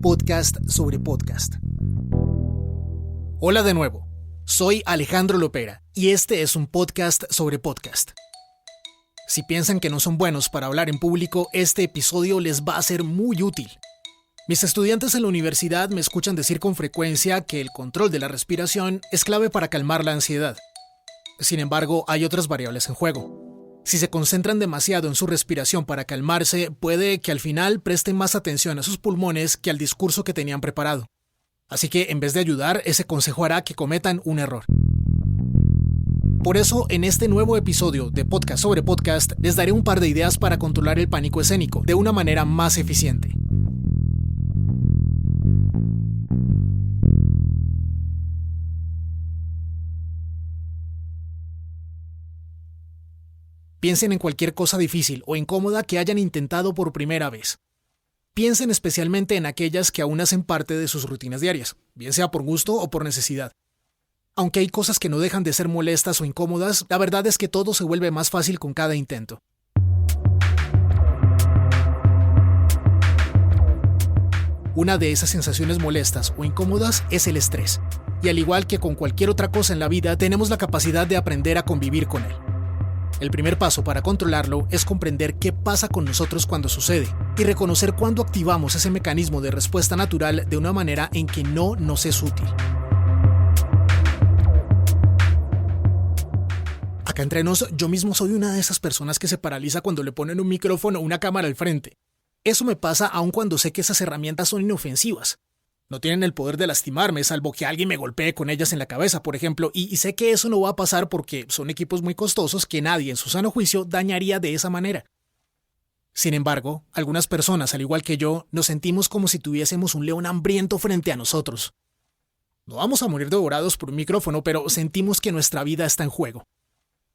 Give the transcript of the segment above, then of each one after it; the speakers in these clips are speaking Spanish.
podcast sobre podcast. Hola de nuevo, soy Alejandro Lopera y este es un podcast sobre podcast. Si piensan que no son buenos para hablar en público, este episodio les va a ser muy útil. Mis estudiantes en la universidad me escuchan decir con frecuencia que el control de la respiración es clave para calmar la ansiedad. Sin embargo, hay otras variables en juego. Si se concentran demasiado en su respiración para calmarse, puede que al final presten más atención a sus pulmones que al discurso que tenían preparado. Así que en vez de ayudar, ese consejo hará que cometan un error. Por eso, en este nuevo episodio de Podcast sobre Podcast, les daré un par de ideas para controlar el pánico escénico de una manera más eficiente. Piensen en cualquier cosa difícil o incómoda que hayan intentado por primera vez. Piensen especialmente en aquellas que aún hacen parte de sus rutinas diarias, bien sea por gusto o por necesidad. Aunque hay cosas que no dejan de ser molestas o incómodas, la verdad es que todo se vuelve más fácil con cada intento. Una de esas sensaciones molestas o incómodas es el estrés, y al igual que con cualquier otra cosa en la vida, tenemos la capacidad de aprender a convivir con él. El primer paso para controlarlo es comprender qué pasa con nosotros cuando sucede y reconocer cuándo activamos ese mecanismo de respuesta natural de una manera en que no nos es útil. Acá entre nos, yo mismo soy una de esas personas que se paraliza cuando le ponen un micrófono o una cámara al frente. Eso me pasa aun cuando sé que esas herramientas son inofensivas. No tienen el poder de lastimarme, salvo que alguien me golpee con ellas en la cabeza, por ejemplo, y sé que eso no va a pasar porque son equipos muy costosos que nadie en su sano juicio dañaría de esa manera. Sin embargo, algunas personas, al igual que yo, nos sentimos como si tuviésemos un león hambriento frente a nosotros. No vamos a morir devorados por un micrófono, pero sentimos que nuestra vida está en juego.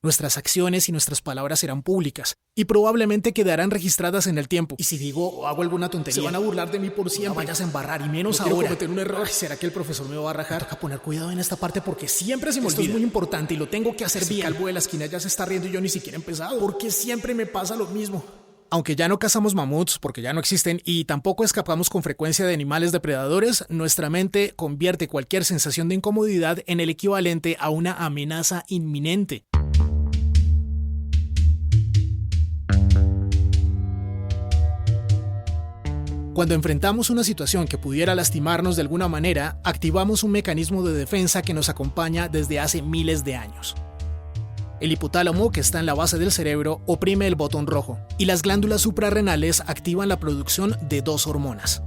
Nuestras acciones y nuestras palabras serán públicas y probablemente quedarán registradas en el tiempo. Y si digo o hago alguna tontería, se van a burlar de mí por siempre. No vayas a embarrar y menos no ahora. Cometer un error. Ay, ¿será que el profesor me va a rajar? Toca poner cuidado en esta parte porque siempre se me olvida. Esto es muy importante y lo tengo que hacer bien. El calvo de la esquina ya se está riendo y yo ni siquiera he empezado. Porque siempre me pasa lo mismo. Aunque ya no cazamos mamuts porque ya no existen y tampoco escapamos con frecuencia de animales depredadores, nuestra mente convierte cualquier sensación de incomodidad en el equivalente a una amenaza inminente. Cuando enfrentamos una situación que pudiera lastimarnos de alguna manera, activamos un mecanismo de defensa que nos acompaña desde hace miles de años. El hipotálamo, que está en la base del cerebro, oprime el botón rojo, y las glándulas suprarrenales activan la producción de dos hormonas.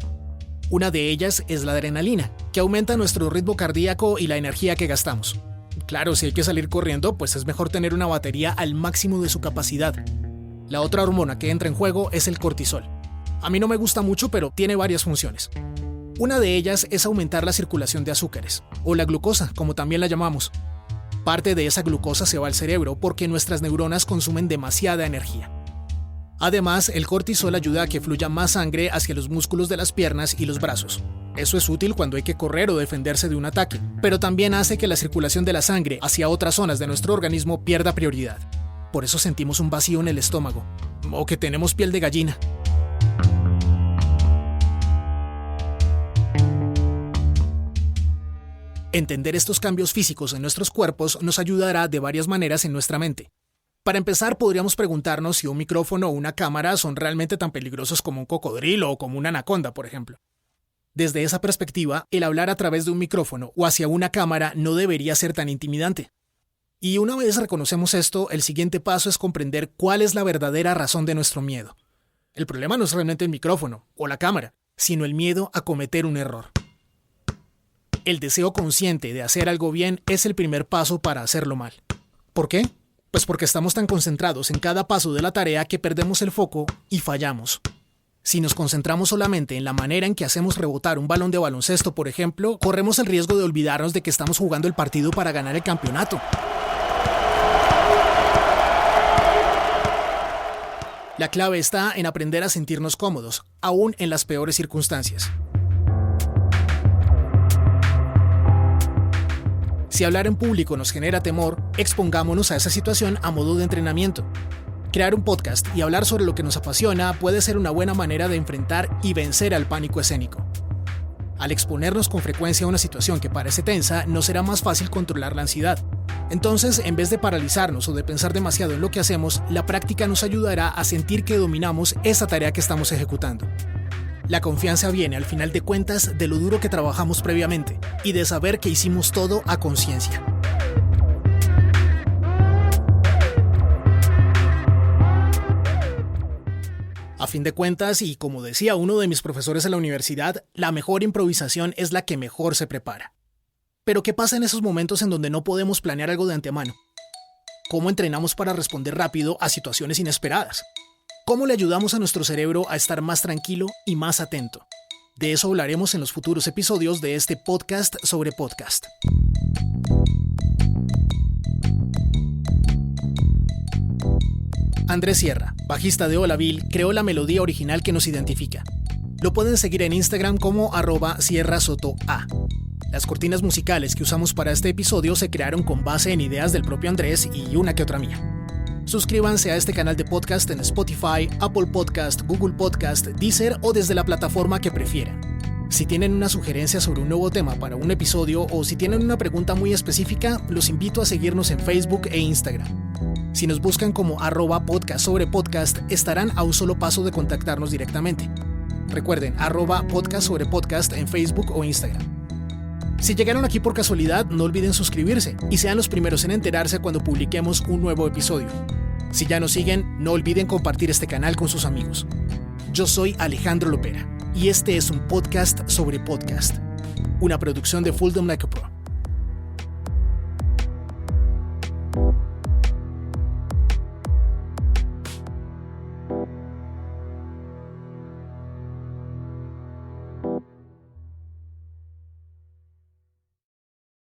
Una de ellas es la adrenalina, que aumenta nuestro ritmo cardíaco y la energía que gastamos. Claro, si hay que salir corriendo, pues es mejor tener una batería al máximo de su capacidad. La otra hormona que entra en juego es el cortisol. A mí no me gusta mucho, pero tiene varias funciones. Una de ellas es aumentar la circulación de azúcares, o la glucosa, como también la llamamos. Parte de esa glucosa se va al cerebro porque nuestras neuronas consumen demasiada energía. Además, el cortisol ayuda a que fluya más sangre hacia los músculos de las piernas y los brazos. Eso es útil cuando hay que correr o defenderse de un ataque, pero también hace que la circulación de la sangre hacia otras zonas de nuestro organismo pierda prioridad. Por eso sentimos un vacío en el estómago, o que tenemos piel de gallina. Entender estos cambios físicos en nuestros cuerpos nos ayudará de varias maneras en nuestra mente. Para empezar, podríamos preguntarnos si un micrófono o una cámara son realmente tan peligrosos como un cocodrilo o como una anaconda, por ejemplo. Desde esa perspectiva, el hablar a través de un micrófono o hacia una cámara no debería ser tan intimidante. Y una vez reconocemos esto, el siguiente paso es comprender cuál es la verdadera razón de nuestro miedo. El problema no es realmente el micrófono o la cámara, sino el miedo a cometer un error. El deseo consciente de hacer algo bien es el primer paso para hacerlo mal. ¿Por qué? Pues porque estamos tan concentrados en cada paso de la tarea que perdemos el foco y fallamos. Si nos concentramos solamente en la manera en que hacemos rebotar un balón de baloncesto, por ejemplo, corremos el riesgo de olvidarnos de que estamos jugando el partido para ganar el campeonato. La clave está en aprender a sentirnos cómodos, aún en las peores circunstancias. Si hablar en público nos genera temor, expongámonos a esa situación a modo de entrenamiento. Crear un podcast y hablar sobre lo que nos apasiona puede ser una buena manera de enfrentar y vencer al pánico escénico. Al exponernos con frecuencia a una situación que parece tensa, nos será más fácil controlar la ansiedad. Entonces, en vez de paralizarnos o de pensar demasiado en lo que hacemos, la práctica nos ayudará a sentir que dominamos esa tarea que estamos ejecutando. La confianza viene, al final de cuentas, de lo duro que trabajamos previamente y de saber que hicimos todo a conciencia. A fin de cuentas, y como decía uno de mis profesores en la universidad, la mejor improvisación es la que mejor se prepara. Pero ¿qué pasa en esos momentos en donde no podemos planear algo de antemano? ¿Cómo entrenamos para responder rápido a situaciones inesperadas? ¿Cómo le ayudamos a nuestro cerebro a estar más tranquilo y más atento? De eso hablaremos en los futuros episodios de este podcast sobre podcast. Andrés Sierra, bajista de Hola Bill, creó la melodía original que nos identifica. Lo pueden seguir en Instagram como @SierraSotoA. Las cortinas musicales que usamos para este episodio se crearon con base en ideas del propio Andrés y una que otra mía. Suscríbanse a este canal de podcast en Spotify, Apple Podcast, Google Podcast, Deezer o desde la plataforma que prefieran. Si tienen una sugerencia sobre un nuevo tema para un episodio o si tienen una pregunta muy específica, los invito a seguirnos en Facebook e Instagram. Si nos buscan como @podcast sobre podcast, estarán a un solo paso de contactarnos directamente. Recuerden, @podcast sobre podcast en Facebook o Instagram. Si llegaron aquí por casualidad, no olviden suscribirse y sean los primeros en enterarse cuando publiquemos un nuevo episodio. Si ya nos siguen, no olviden compartir este canal con sus amigos. Yo soy Alejandro Lopera y este es un podcast sobre podcast, una producción de Fulldom Like a Pro.